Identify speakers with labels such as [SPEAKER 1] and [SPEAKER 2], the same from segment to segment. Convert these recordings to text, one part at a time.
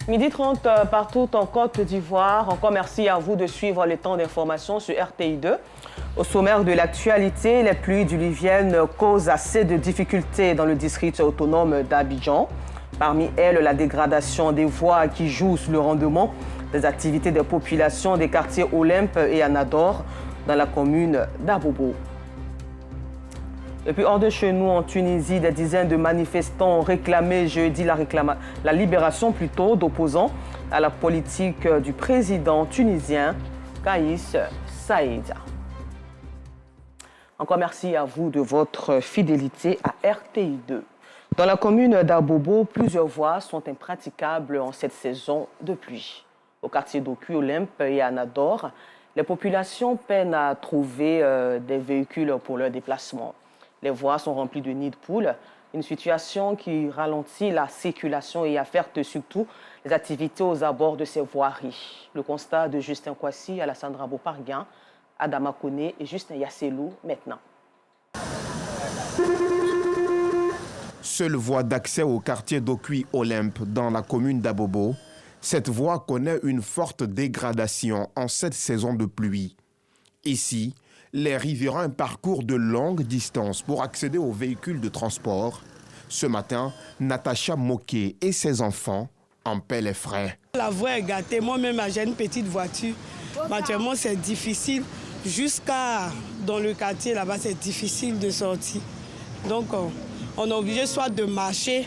[SPEAKER 1] Midi 30 partout en Côte d'Ivoire. Encore merci à vous de suivre le temps d'information sur RTI2. Au sommaire de l'actualité, les pluies diluviennes causent assez de difficultés dans le district autonome d'Abidjan. Parmi elles, la dégradation des voies qui jouent sur le rendement des activités des populations des quartiers Olympe et Anador dans la commune d'Abobo. Depuis hors de chez nous, en Tunisie, des dizaines de manifestants ont réclamé jeudi la libération plutôt d'opposants à la politique du président tunisien Kais Saied. Encore merci à vous de votre fidélité à RTI2. Dans la commune d'Abobo, plusieurs voies sont impraticables en cette saison de pluie. Au quartier d'Oku, Olympe et Anador, les populations peinent à trouver des véhicules pour leur déplacement. Les voies sont remplies de nids de poules, une situation qui ralentit la circulation et affecte surtout les activités aux abords de ces voiries. Le constat de Justin Kwasi, Alassandra Boparguin, Adama Kone et Justin Yasselou maintenant.
[SPEAKER 2] Seule voie d'accès au quartier d'Okui Olympe dans la commune d'Abobo, cette voie connaît une forte dégradation en cette saison de pluie. Ici, les riverains parcourent de longues distances pour accéder aux véhicules de transport. Ce matin, Natacha Moké et ses enfants en paient les frais.
[SPEAKER 3] La voie est gâtée. Moi-même, j'ai une petite voiture. Actuellement, c'est difficile. Jusqu'à dans le quartier, là-bas, c'est difficile de sortir. Donc, on est obligé soit de marcher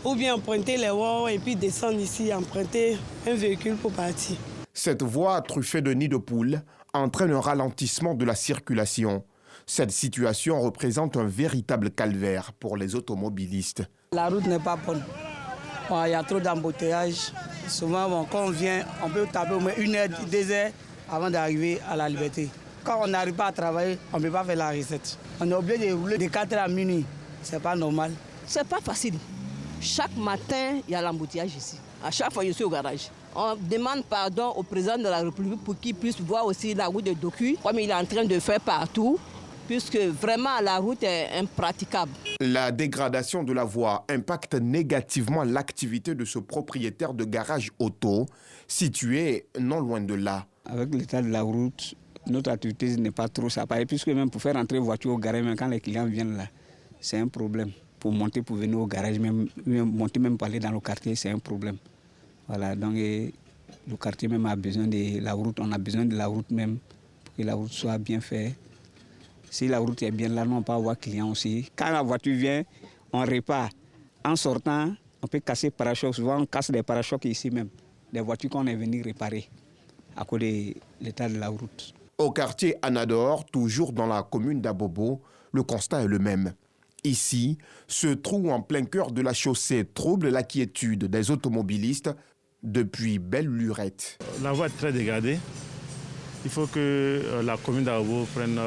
[SPEAKER 3] ou bien emprunter les voies et puis descendre ici, emprunter un véhicule pour partir.
[SPEAKER 2] Cette voie truffée de nids de poules entraîne un ralentissement de la circulation. Cette situation représente un véritable calvaire pour les automobilistes.
[SPEAKER 3] La route n'est pas bonne. Il y a trop d'embouteillages. Souvent, quand on vient, on peut taper au moins 1 heure, 2 heures avant d'arriver à la liberté. Quand on n'arrive pas à travailler, on ne peut pas faire la recette. On est obligé de rouler de 4 heures à minuit. Ce n'est pas normal.
[SPEAKER 4] Ce n'est pas facile. Chaque matin, il y a l'embouteillage ici. À chaque fois, je suis au garage. On demande pardon au président de la République pour qu'il puisse voir aussi la route de Doku, comme il est en train de faire partout, puisque vraiment la route est impraticable.
[SPEAKER 2] La dégradation de la voie impacte négativement l'activité de ce propriétaire de garage auto, situé non loin de là.
[SPEAKER 5] Avec l'état de la route, notre activité n'est pas trop ça. Puisque même pour faire entrer voiture au garage, même quand les clients viennent là, c'est un problème. Pour monter, pour venir au garage, monter même pour aller dans le quartier, c'est un problème. Voilà, donc le quartier même a besoin de la route, on a besoin de la route même pour que la route soit bien faite. Si la route est bien là, on peut avoir client aussi. Quand la voiture vient, on répare. En sortant, on peut casser le pare-chocs. Souvent, on casse des pare-chocs ici même, des voitures qu'on est venu réparer à cause de l'état de la route.
[SPEAKER 2] Au quartier Anador, toujours dans la commune d'Abobo, le constat est le même. Ici, ce trou en plein cœur de la chaussée trouble la quiétude des automobilistes depuis belle lurette.
[SPEAKER 6] La voie est très dégradée. Il faut que la commune d'Abobo prenne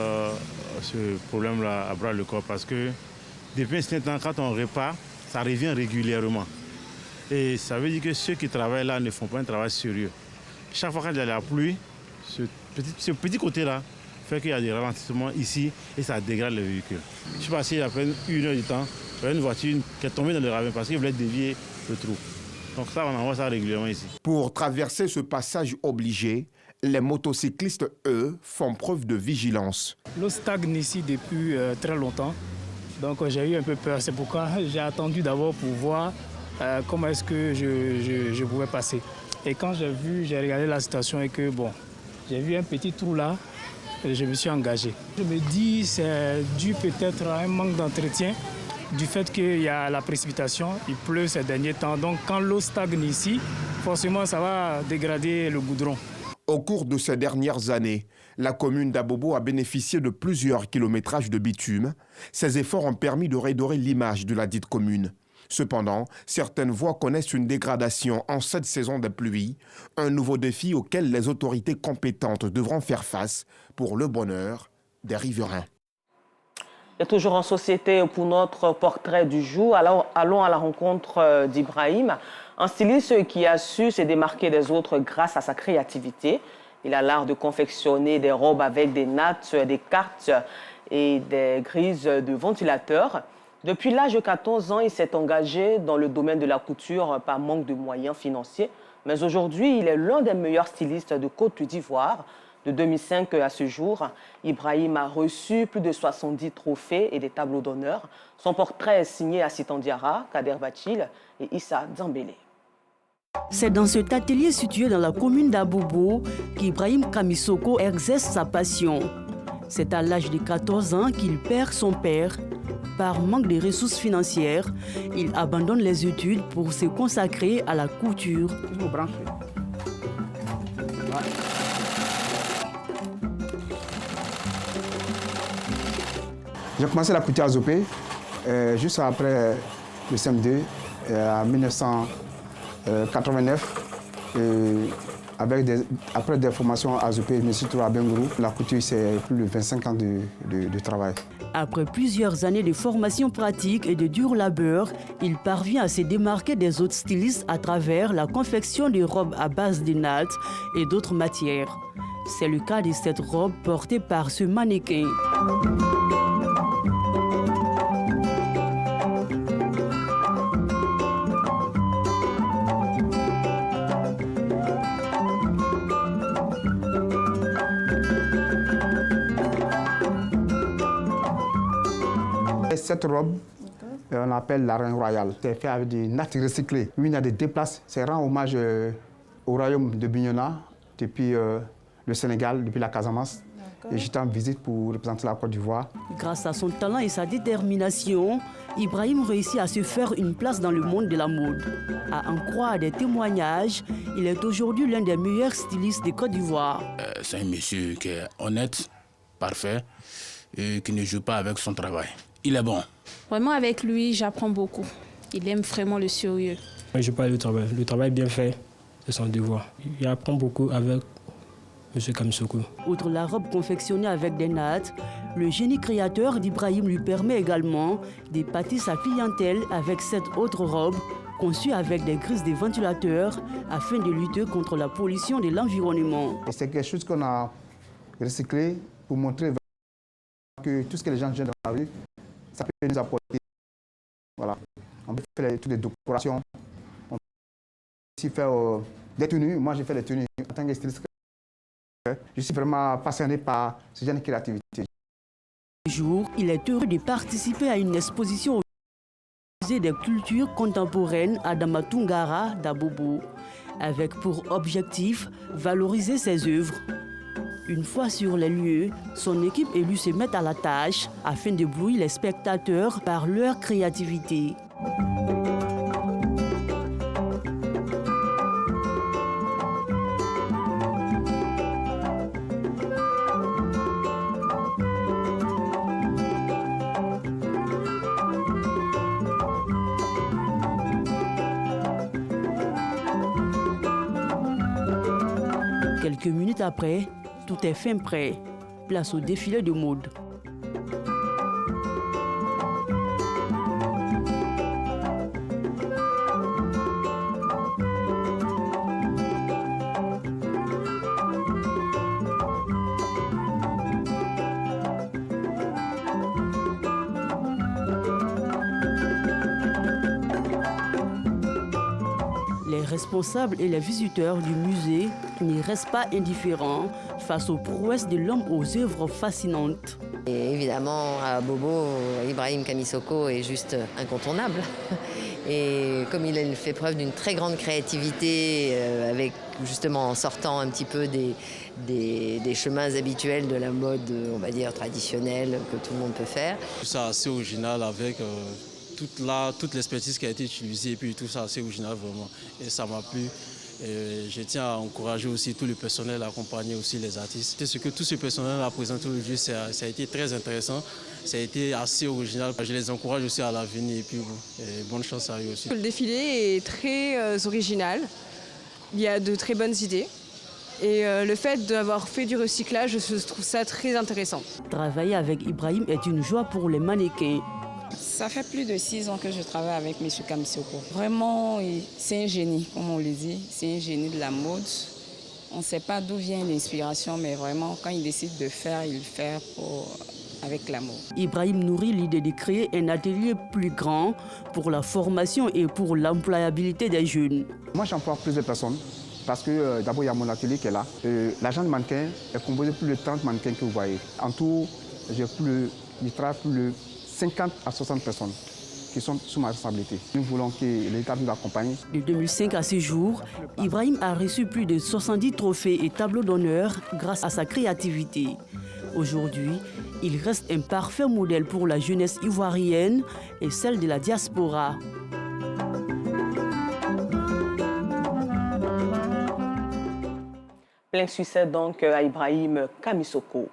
[SPEAKER 6] ce problème-là à bras le corps parce que depuis un certain temps, quand on répare, ça revient régulièrement. Et ça veut dire que ceux qui travaillent là ne font pas un travail sérieux. Chaque fois qu'il y a la pluie, ce petit côté-là fait qu'il y a des ralentissements ici et ça dégrade les véhicules. Je suis passé il y a à peine 1 heure du temps, il y a une voiture qui est tombée dans le ravin parce qu'il voulait dévier le trou. Donc ça, on envoie ça régulièrement ici.
[SPEAKER 2] Pour traverser ce passage obligé, les motocyclistes, eux, font preuve de vigilance.
[SPEAKER 7] L'eau stagne ici depuis très longtemps, donc j'ai eu un peu peur. C'est pourquoi j'ai attendu d'abord pour voir comment est-ce que je pouvais passer. Et quand j'ai regardé la situation et que bon, j'ai vu un petit trou là, et je me suis engagé. Je me dis c'est dû peut-être à un manque d'entretien du fait qu'il y a la précipitation, il pleut ces derniers temps. Donc quand l'eau stagne ici, forcément ça va dégrader le goudron.
[SPEAKER 2] Au cours de ces dernières années, la commune d'Abobo a bénéficié de plusieurs kilométrages de bitume. Ces efforts ont permis de redorer l'image de la dite commune. Cependant, certaines voies connaissent une dégradation en cette saison de pluie, un nouveau défi auquel les autorités compétentes devront faire face pour le bonheur des riverains.
[SPEAKER 1] Et toujours en société pour notre portrait du jour, allons à la rencontre d'Ibrahim, un styliste qui a su se démarquer des autres grâce à sa créativité. Il a l'art de confectionner des robes avec des nattes, des cartes et des grises de ventilateurs. Depuis l'âge de 14 ans, il s'est engagé dans le domaine de la couture par manque de moyens financiers. Mais aujourd'hui, il est l'un des meilleurs stylistes de Côte d'Ivoire. De 2005 à ce jour, Ibrahim a reçu plus de 70 trophées et des tableaux d'honneur. Son portrait est signé Assitan Diarra, Kader Bachil et Issa Dembélé.
[SPEAKER 8] C'est dans cet atelier situé dans la commune d'Abobo qu'Ibrahim Kamisoko exerce sa passion. C'est à l'âge de 14 ans qu'il perd son père. Par manque de ressources financières, il abandonne les études pour se consacrer à la couture.
[SPEAKER 9] J'ai commencé la couture à Zopé juste après le CM2 en 1989. Après des formations à Zopé, je me suis trouvé à Bengourou. La couture, c'est plus de 25 ans de travail.
[SPEAKER 8] Après plusieurs années de formation pratique et de dur labeur, il parvient à se démarquer des autres stylistes à travers la confection de robes à base de nattes et d'autres matières. C'est le cas de cette robe portée par ce mannequin.
[SPEAKER 9] Cette robe, on l'appelle la reine royale. C'est fait avec des nattes recyclées. Une a des déplaces. C'est rend hommage au royaume de Bignona depuis le Sénégal, depuis la Casamance. Et j'étais en visite pour représenter la Côte d'Ivoire.
[SPEAKER 8] Grâce à son talent et sa détermination, Ibrahim réussit à se faire une place dans le monde de la mode. À en croire des témoignages, il est aujourd'hui l'un des meilleurs stylistes de Côte d'Ivoire.
[SPEAKER 10] C'est un monsieur qui est honnête, parfait, et qui ne joue pas avec son travail. Il est bon.
[SPEAKER 11] Vraiment, avec lui, j'apprends beaucoup. Il aime vraiment le sérieux.
[SPEAKER 12] Je parle du travail. Le travail bien fait, c'est son devoir. Il apprend beaucoup avec M. Kamisoko.
[SPEAKER 8] Outre la robe confectionnée avec des nattes, le génie créateur d'Ibrahim lui permet également d'épater sa clientèle avec cette autre robe conçue avec des grises de ventilateurs afin de lutter contre la pollution de l'environnement.
[SPEAKER 9] C'est quelque chose qu'on a recyclé pour montrer que tout ce que les gens jettent dans la rue, ça peut nous apporter. Voilà. On peut faire toutes les décorations. On peut aussi faire des tenues. Moi, j'ai fait des tenues en tant que styliste. Je suis vraiment passionné par ce genre de créativité.
[SPEAKER 8] Ce jour, il est heureux de participer à une exposition au musée des cultures contemporaines à Damatungara d'Abobo, avec pour objectif valoriser ses œuvres. Une fois sur les lieux, son équipe et lui se mettent à la tâche afin d'éblouir les spectateurs par leur créativité. Quelques minutes après, tout est fin prêt. Place au défilé de mode. Les responsables et les visiteurs du musée n'y restent pas indifférents face aux prouesses de l'homme aux œuvres fascinantes.
[SPEAKER 13] Et évidemment, à Bobo, Ibrahim Kamisoko est juste incontournable. Et comme il fait preuve d'une très grande créativité, avec justement en sortant un petit peu des chemins habituels de la mode, on va dire, traditionnelle que tout le monde peut faire.
[SPEAKER 14] C'est assez original avec toute l'expertise qui a été utilisée et puis tout ça assez original vraiment. Et ça m'a plu. Et je tiens à encourager aussi tout le personnel, à accompagner aussi les artistes. C'est ce que tout ce personnel a présenté aujourd'hui, ça a été très intéressant, ça a été assez original. Je les encourage aussi à l'avenir et puis bonne chance à eux aussi.
[SPEAKER 15] Le défilé est très original, il y a de très bonnes idées. Et le fait d'avoir fait du recyclage, je trouve ça très intéressant.
[SPEAKER 8] Travailler avec Ibrahim est une joie pour les mannequins.
[SPEAKER 11] Ça fait plus de 6 ans que je travaille avec M. Kamisoko. Vraiment, c'est un génie, comme on le dit. C'est un génie de la mode. On ne sait pas d'où vient l'inspiration, mais vraiment, quand il décide de faire, il le fait pour avec l'amour.
[SPEAKER 8] Ibrahim nourrit l'idée de créer un atelier plus grand pour la formation et pour l'employabilité des jeunes.
[SPEAKER 9] Moi, j'emploie plusieurs personnes parce que d'abord, il y a mon atelier qui est là. L'agent de mannequin est composé de plus de 30 mannequins que vous voyez. En tout, j'ai travaille plus de 50 à 60 personnes qui sont sous ma responsabilité. Nous voulons que l'État nous accompagne.
[SPEAKER 8] De 2005 à ce jour, Ibrahim a reçu plus de 70 trophées et tableaux d'honneur grâce à sa créativité. Aujourd'hui, il reste un parfait modèle pour la jeunesse ivoirienne et celle de la diaspora.
[SPEAKER 1] Plein succès donc à Ibrahim Kamisoko.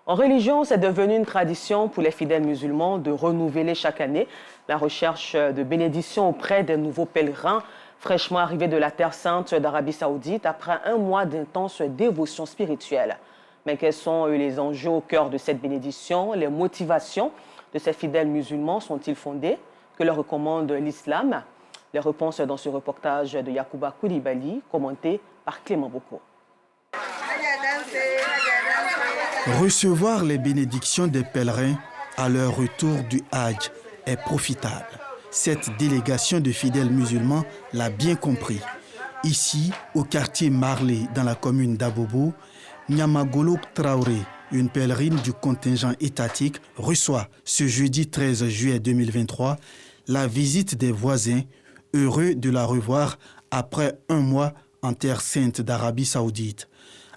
[SPEAKER 1] En religion, c'est devenu une tradition pour les fidèles musulmans de renouveler chaque année la recherche de bénédiction auprès des nouveaux pèlerins fraîchement arrivés de la Terre Sainte d'Arabie Saoudite après un mois d'intense dévotion spirituelle. Mais quels sont les enjeux au cœur de cette bénédiction? Les motivations de ces fidèles musulmans sont-ils fondées? Que leur recommande l'islam? Les réponses dans ce reportage de Yacouba Koulibaly, commenté par Clément Boko.
[SPEAKER 16] Recevoir les bénédictions des pèlerins à leur retour du Hajj est profitable. Cette délégation de fidèles musulmans l'a bien compris. Ici, au quartier Marley, dans la commune d'Abobo, Nyamagolo Traoré, une pèlerine du contingent étatique, reçoit ce jeudi 13 juillet 2023 la visite des voisins, heureux de la revoir après un mois en Terre Sainte d'Arabie Saoudite.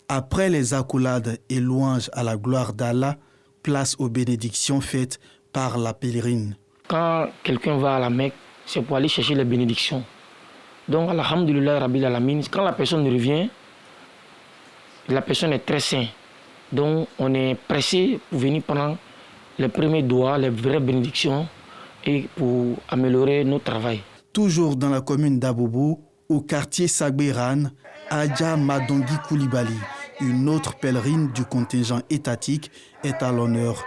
[SPEAKER 16] Après les accolades et louanges à la gloire d'Allah, place aux bénédictions faites par la pèlerine.
[SPEAKER 17] Quand quelqu'un va à la Mecque, c'est pour aller chercher les bénédictions. Donc, alhamdulillah, Rabbil Alamin, quand la personne revient, la personne est très saine. Donc, on est pressé pour venir prendre les premiers doigts, les vraies bénédictions et pour améliorer notre travail.
[SPEAKER 16] Toujours dans la commune d'Abobo, au quartier Sagbéran, Adja Madongi Koulibaly, une autre pèlerine du contingent étatique, est à l'honneur.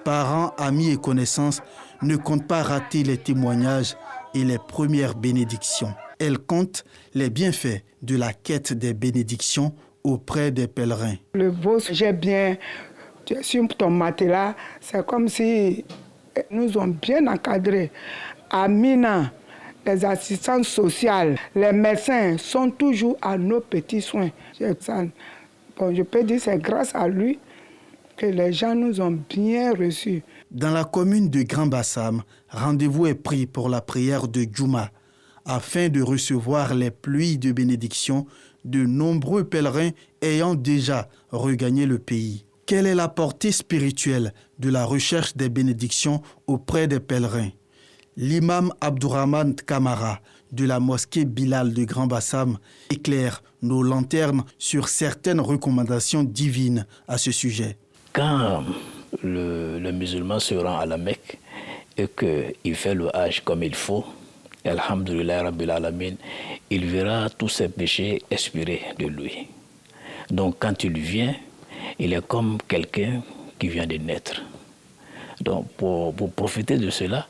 [SPEAKER 16] Parents, amis et connaissances ne comptent pas rater les témoignages et les premières bénédictions. Elle compte les bienfaits de la quête des bénédictions auprès des pèlerins.
[SPEAKER 18] Le beau, j'ai bien sur ton matelas, c'est comme si nous ont bien encadrés. Amina, les assistantes sociales, les médecins sont toujours à nos petits soins. Bon, je peux dire que c'est grâce à lui que les gens nous ont bien reçus.
[SPEAKER 16] Dans la commune de Grand Bassam, rendez-vous est pris pour la prière de Djouma. Afin de recevoir les pluies de bénédiction de nombreux pèlerins ayant déjà regagné le pays. Quelle est la portée spirituelle de la recherche des bénédictions auprès des pèlerins? L'imam Abdourahman Kamara de la mosquée Bilal de Grand Bassam éclaire nos lanternes sur certaines recommandations divines à ce sujet.
[SPEAKER 19] Quand le musulman se rend à la Mecque et qu'il fait le Hajj comme il faut, alhamdulillah Rabbil Alamin, il verra tous ses péchés expirés de lui. Donc quand il vient, il est comme quelqu'un qui vient de naître. Donc pour profiter de cela,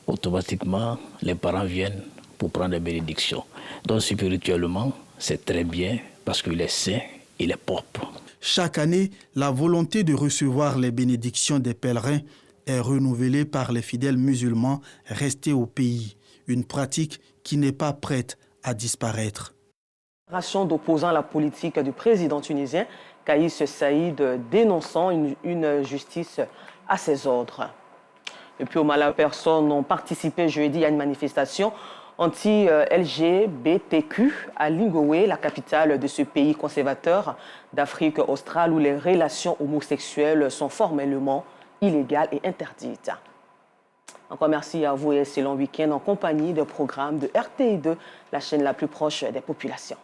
[SPEAKER 19] automatiquement, les parents viennent pour prendre des bénédictions. Donc spirituellement, c'est très bien parce qu'il est saint, il est propre.
[SPEAKER 16] Chaque année, la volonté de recevoir les bénédictions des pèlerins est renouvelée par les fidèles musulmans restés au pays. Une pratique qui n'est pas prête à disparaître.
[SPEAKER 1] D'opposant à la politique du président tunisien, Kaïs Saïd, dénonçant une justice à ses ordres. Et puis au Mali, personnes n'ont participé jeudi à une manifestation anti-LGBTQ à Lingoué, la capitale de ce pays conservateur d'Afrique australe où les relations homosexuelles sont formellement illégales et interdites. Encore merci à vous et excellent week-end en compagnie des programmes de RTI2, la chaîne la plus proche des populations.